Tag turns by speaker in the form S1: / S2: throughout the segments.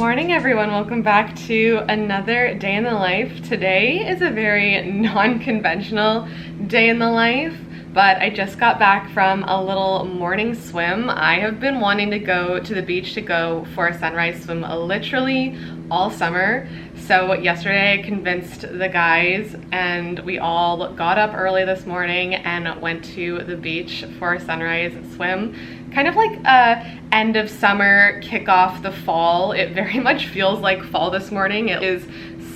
S1: morning, everyone. Welcome back to another day in the life. Today is a very non-conventional day in the life, but I just got back from a little morning swim. I have been wanting to go to the beach to go for a sunrise swim literally all summer. So yesterday I convinced the guys and we all got up early this morning and went to the beach for a sunrise swim. Kind of like a end of summer, kick off the fall. It very much feels like fall this morning. It is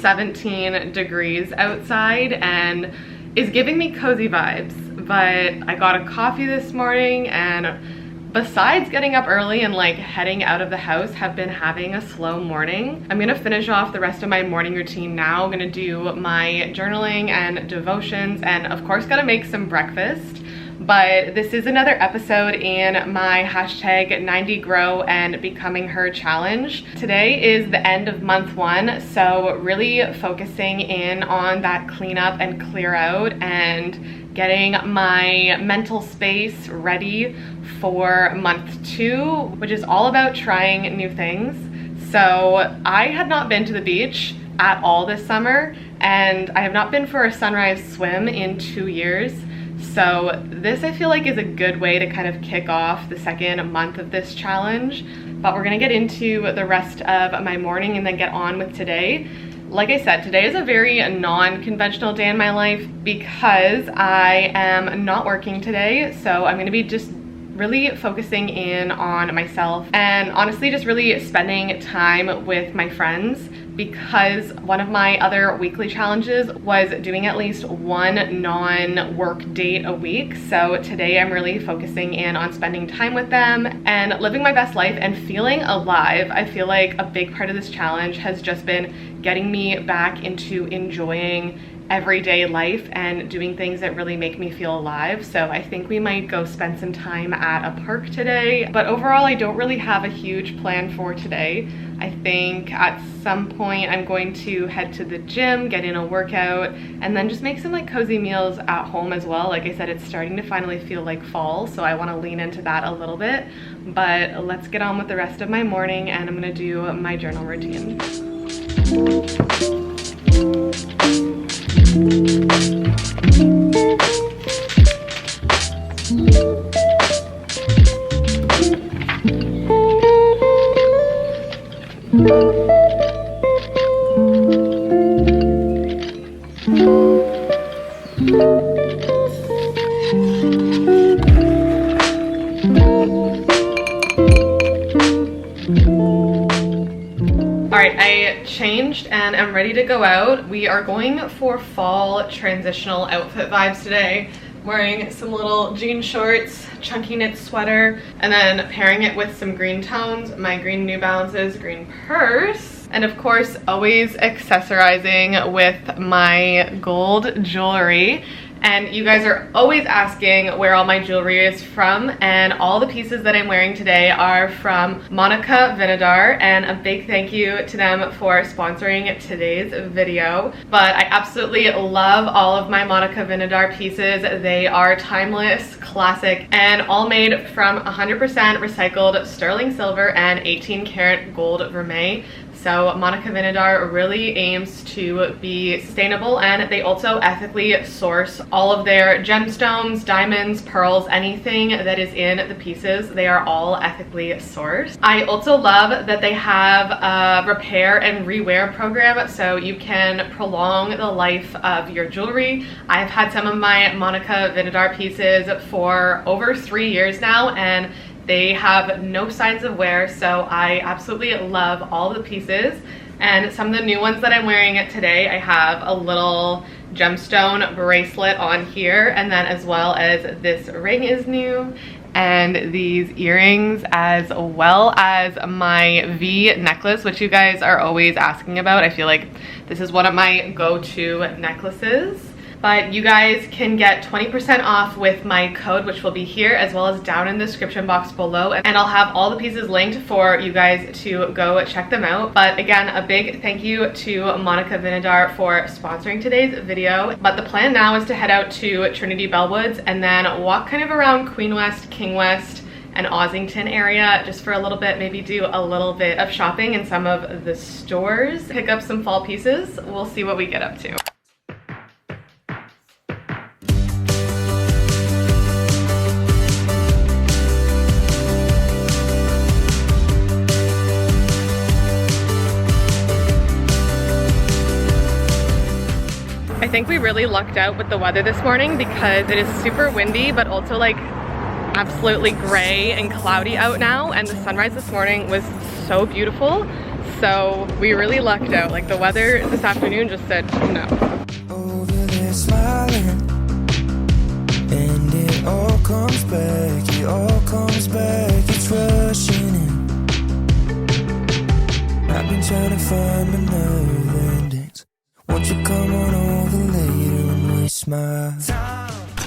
S1: 17 degrees outside and is giving me cozy vibes. But I got a coffee this morning, and besides getting up early and like heading out of the house, have been having a slow morning. I'm gonna finish off the rest of my morning routine now. I'm gonna do my journaling and devotions, and of course gotta make some breakfast. But this is another episode in my hashtag 90grow and becoming her challenge. Today is the end of month 1, so really focusing in on that cleanup and clear out and getting my mental space ready for month 2, which is all about trying new things. So I had not been to the beach at all this summer, and I have not been for a sunrise swim in 2 years. So this, I feel like, is a good way to kind of kick off the second month of this challenge. But we're gonna get into the rest of my morning and then get on with today. Like I said, today is a very non-conventional day in my life because I am not working today. So I'm gonna be just really focusing in on myself and honestly just really spending time with my friends, because one of my other weekly challenges was doing at least one non-work date a week. So today I'm really focusing in on spending time with them and living my best life and feeling alive. I feel like a big part of this challenge has just been getting me back into enjoying everyday life and doing things that really make me feel alive. So I think we might go spend some time at a park today, but overall I don't really have a huge plan for today. I think at some point I'm going to head to the gym, get in a workout, and then just make some like cozy meals at home as well. Like I said, it's starting to finally feel like fall, so I want to lean into that a little bit. But let's get on with the rest of my morning, and I'm gonna do my journal routine. Alright, I changed and I'm ready to go out. We are going for fall transitional outfit vibes today. Wearing some little jean shorts, chunky knit sweater, and then pairing it with some green tones, my green New Balances, green purse, and of course always accessorizing with my gold jewelry. And you guys are always asking where all my jewelry is from, and all the pieces that I'm wearing today are from Monica Vinodar, and a big thank you to them for sponsoring today's video. But I absolutely love all of my Monica Vinodar pieces. They are timeless, classic, and all made from 100% recycled sterling silver and 18 karat gold vermeil. So Monica Vinodar really aims to be sustainable, and they also ethically source all of their gemstones, diamonds, pearls, anything that is in the pieces. They are all ethically sourced. I also love that they have a repair and rewear program, so you can prolong the life of your jewelry. I've had some of my Monica Vinodar pieces for over 3 years now, and they have no signs of wear, so I absolutely love all the pieces. And some of the new ones that I'm wearing today, I have a little gemstone bracelet on here, and then as well as this ring is new, and these earrings, as well as my V necklace, which you guys are always asking about. I feel like this is one of my go-to necklaces. But you guys can get 20% off with my code, which will be here as well as down in the description box below. And I'll have all the pieces linked for you guys to go check them out. But again, a big thank you to Monica Vinodar for sponsoring today's video. But the plan now is to head out to Trinity Bellwoods and then walk kind of around Queen West, King West, and Ossington area just for a little bit, maybe do a little bit of shopping in some of the stores, pick up some fall pieces. We'll see what we get up to. I think we really lucked out with the weather this morning because it is super windy, but also like absolutely gray and cloudy out now, and the sunrise this morning was so beautiful. So we really lucked out. Like the weather this afternoon just said no.
S2: Over there smiling, and it all comes back, it's rushing in. I've been trying to find my nerve endings. Won't you come on over later and waste my time?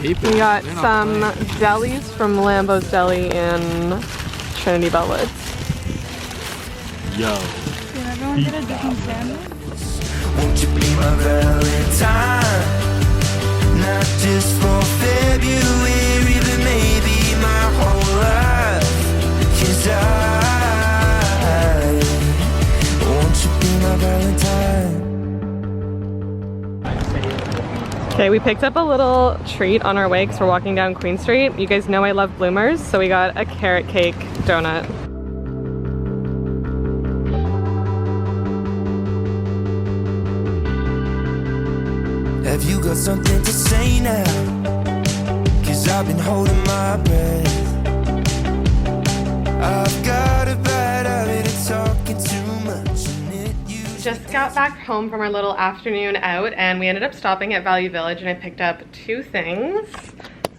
S1: We got some delis from Lambo's Deli in Trinity Bellwoods.
S3: Yo.
S4: Did everyone get a different sandwich?
S2: Won't you be my Valentine? Not just for February, but maybe my whole life. 'Cause won't you be my Valentine?
S1: Okay, we picked up a little treat on our way because we're walking down Queen Street. You guys know I love bloomers, so we got a carrot cake donut.
S2: Have you got something to say now? 'Cause I've been holding my breath. I've got a bad habit of talking too much, and it
S1: Just got back home from our little afternoon out, and we ended up stopping at Value Village, and I picked up 2 things.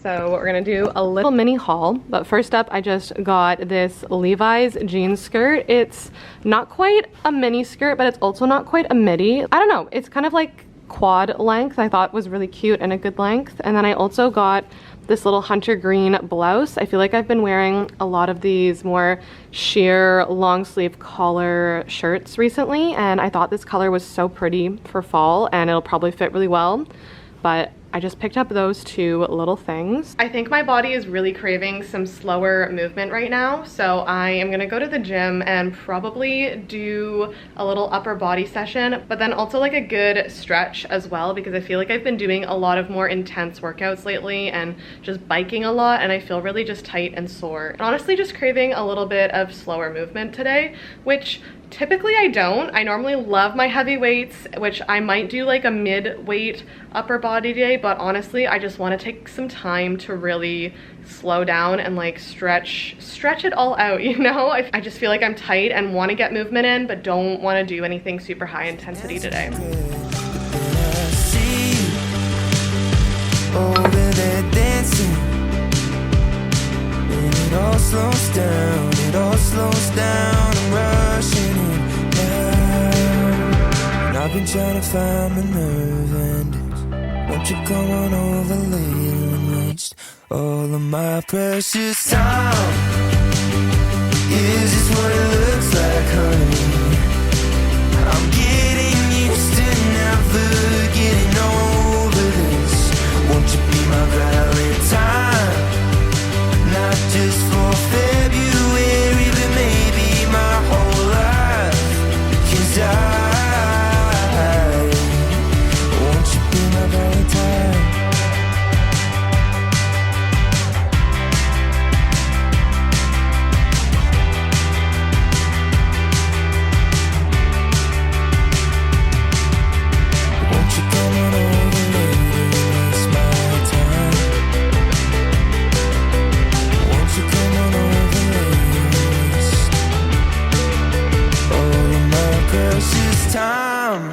S1: So we're gonna do a little mini haul, but first up I just got this Levi's jean skirt. It's not quite a mini skirt, but it's also not quite a midi. I don't know, it's kind of like quad length. I thought was really cute and a good length. And then I also got this little hunter green blouse. I feel like I've been wearing a lot of these more sheer long sleeve collar shirts recently, and I thought this color was so pretty for fall and it'll probably fit really well. But I just picked up those 2 little things. I think my body is really craving some slower movement right now, so I am gonna go to the gym and probably do a little upper body session, but then also like a good stretch as well, because I feel like I've been doing a lot of more intense workouts lately and just biking a lot, and I feel really just tight and sore. And honestly just craving a little bit of slower movement today, which typically I don't. I normally love my heavy weights, which I might do like a mid-weight upper body day, but honestly I just want to take some time to really slow down and like stretch it all out, you know? I just feel like I'm tight and want to get movement in, but don't want to do anything super high intensity today.
S2: over there dancing, and it all slows down, I'm rushing in now, and I've been trying to find my nerve endings. Won't you come on over later and waste all of my precious time? Is this what it looks like, honey? I'm getting used to never getting over this. Won't you be my Valentine? Not just for February, but maybe my whole life. 'Cause won't you be my Valentine? Won't you come on over later and waste my time? Won't you come on over later and waste all of my precious time?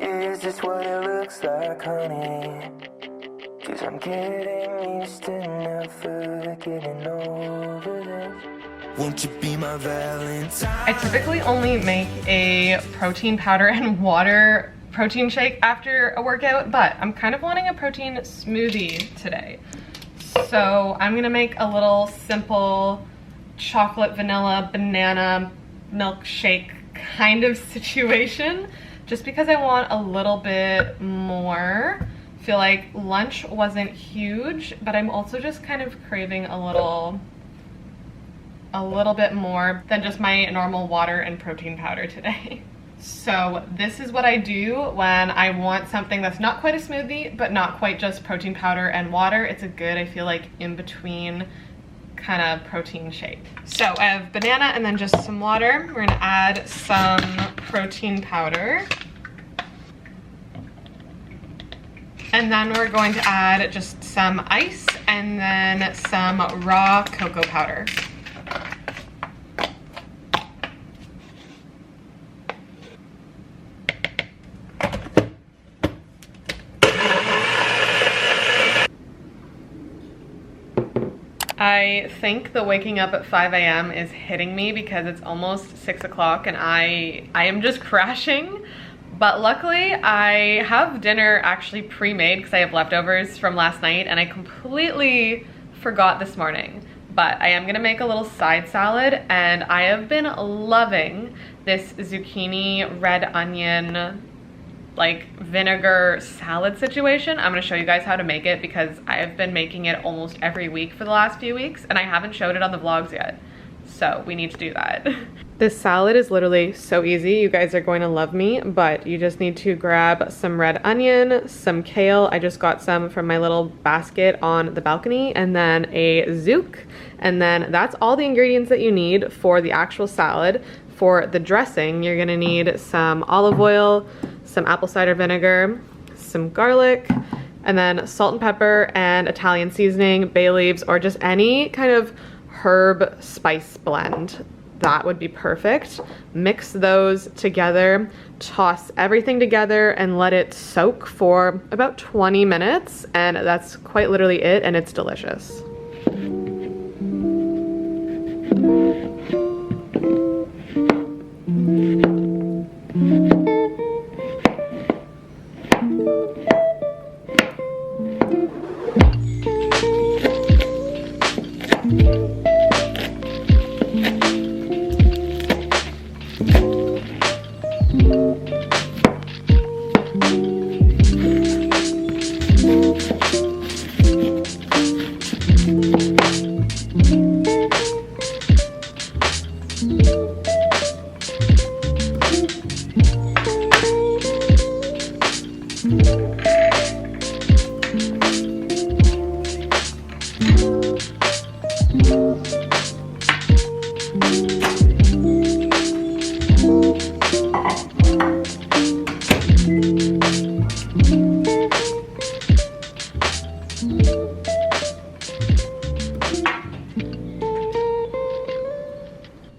S2: Is this what it looks like, honey? 'Cause I'm getting used to never getting over this. Won't you be my Valentine?
S1: I typically only make a protein powder and water protein shake after a workout, but I'm kind of wanting a protein smoothie today. So I'm gonna make a little simple chocolate, vanilla, banana milkshake kind of situation, just because I want a little bit more. Feel like lunch wasn't huge, but I'm also just kind of craving a little a little bit more than just my normal water and protein powder today. So this is what I do when I want something that's not quite a smoothie, but not quite just protein powder and water. It's a good, I feel like, in between kind of protein shake. So I have banana and then just some water. We're gonna add some protein powder. And then we're going to add just some ice and then some raw cocoa powder. I think the waking up at 5 a.m. is hitting me because it's almost 6 o'clock and I am just crashing. But luckily I have dinner actually pre-made because I have leftovers from last night and I completely forgot this morning. But I am gonna make a little side salad and I have been loving this zucchini, red onion, like vinegar salad situation. I'm gonna show you guys how to make it because I have been making it almost every week for the last few weeks and I haven't showed it on the vlogs yet. So we need to do that. This salad is literally so easy. You guys are going to love me, but you just need to grab some red onion, some kale. I just got some from my little basket on the balcony, and then a zook. And then that's all the ingredients that you need for the actual salad. For the dressing, you're gonna need some olive oil, some apple cider vinegar, some garlic, and then salt and pepper and Italian seasoning, bay leaves, or just any kind of herb spice blend. That would be perfect. Mix those together, toss everything together and let it soak for about 20 minutes. And that's quite literally it, and it's delicious.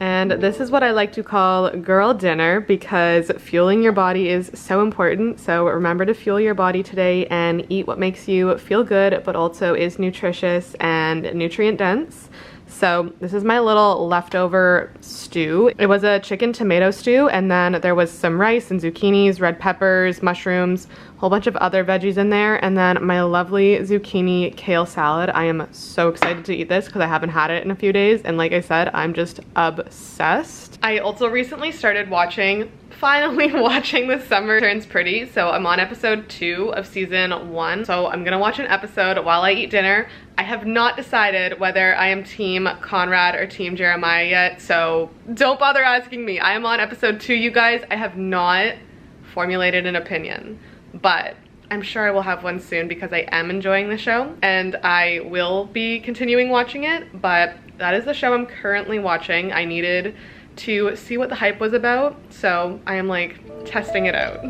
S1: And this is what I like to call girl dinner because fueling your body is so important. So remember to fuel your body today and eat what makes you feel good, but also is nutritious and nutrient dense. So this is my little leftover stew. It was a chicken tomato stew, and then there was some rice and zucchinis, red peppers, mushrooms, a whole bunch of other veggies in there, and then my lovely zucchini kale salad. I am so excited to eat this because I haven't had it in a few days, and like I said, I'm just obsessed. I also recently started finally watching The Summer Turns Pretty, so I'm on episode 2 of season 1, so I'm gonna watch an episode while I eat dinner. I have not decided whether I am team Conrad or team Jeremiah yet, so don't bother asking me. I am on episode 2, you guys. I have not formulated an opinion, but I'm sure I will have one soon because I am enjoying the show and I will be continuing watching it, but that is the show I'm currently watching. I needed to see what the hype was about, so I am like testing it out.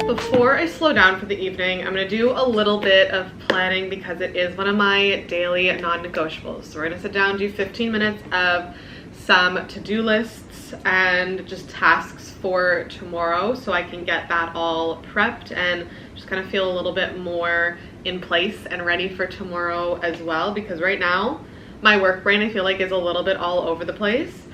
S1: Before I slow down for the evening, I'm gonna do a little bit of planning because it is one of my daily non-negotiables. So we're gonna sit down, do 15 minutes of some to-do lists and just tasks for tomorrow so I can get that all prepped and just kind of feel a little bit more in place and ready for tomorrow as well, because right now my work brain I feel like is a little bit all over the place.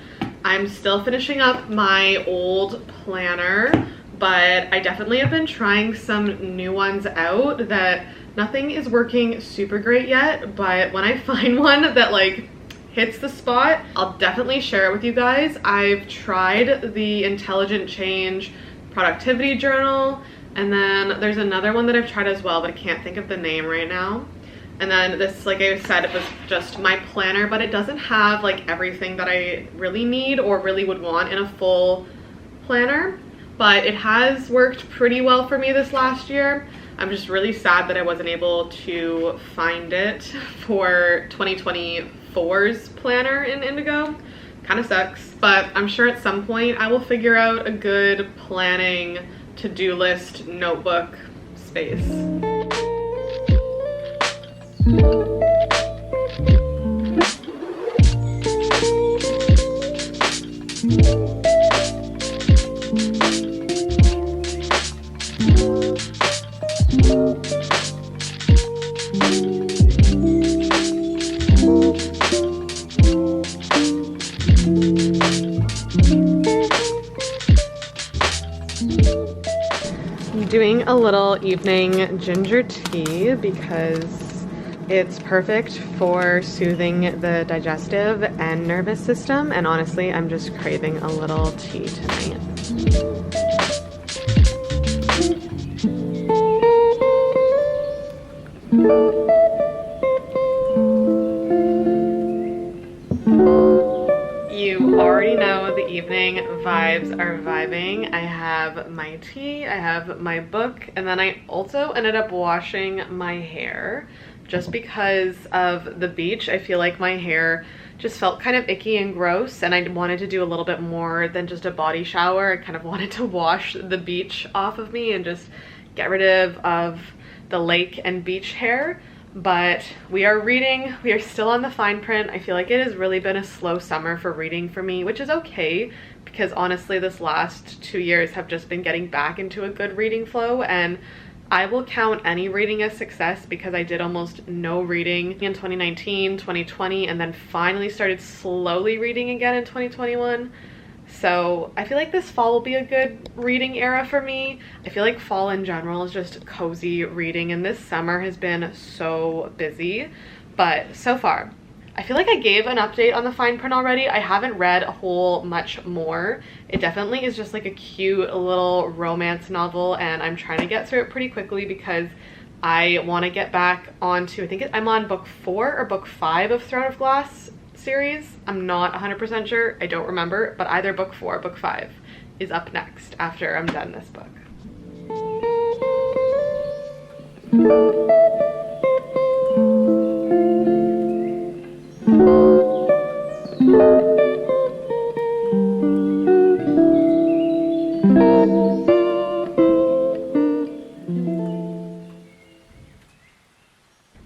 S1: I'm still finishing up my old planner, but I definitely have been trying some new ones out that nothing is working super great yet, but when I find one that like hits the spot, I'll definitely share it with you guys. I've tried the Intelligent Change Productivity Journal, and then there's another one that I've tried as well, but I can't think of the name right now. And then this, like I said, it was just my planner, but it doesn't have like everything that I really need or really would want in a full planner. But it has worked pretty well for me this last year. I'm just really sad that I wasn't able to find it for 2024's planner in Indigo. Kind of sucks, but I'm sure at some point I will figure out a good planning to-do list notebook space. Doing a little evening ginger tea because it's perfect for soothing the digestive and nervous system, and honestly, I'm just craving a little tea tonight. You already know the evening vibes are vibing. I have my tea, I have my book, and then I also ended up washing my hair just because of the beach. I feel like my hair just felt kind of icky and gross, and I wanted to do a little bit more than just a body shower. I kind of wanted to wash the beach off of me and just get rid of the lake and beach hair. But we are reading, we are still on the fine print. I feel like it has really been a slow summer for reading for me, which is okay because honestly this last 2 years have just been getting back into a good reading flow, and I will count any reading as success because I did almost no reading in 2019, 2020, and then finally started slowly reading again in 2021. So I feel like this fall will be a good reading era for me. I feel like fall in general is just cozy reading, and this summer has been so busy. But so far, I feel like I gave an update on the fine print already. I haven't read a whole much more. It definitely is just like a cute little romance novel, and I'm trying to get through it pretty quickly because I want to get back onto, I think I'm on book 4 or book 5 of Throne of Glass series. I'm not 100% sure, I don't remember, but either book 4 or book 5 is up next after I'm done this book.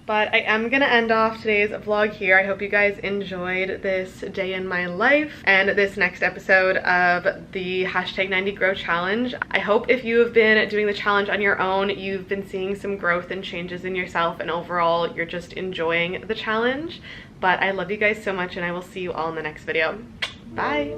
S1: But I am gonna end off today's vlog here. I hope you guys enjoyed this day in my life and this next episode of the #90Grow challenge. I hope if you have been doing the challenge on your own, you've been seeing some growth and changes in yourself, and overall you're just enjoying the challenge. But I love you guys so much, and I will see you all in the next video. Bye.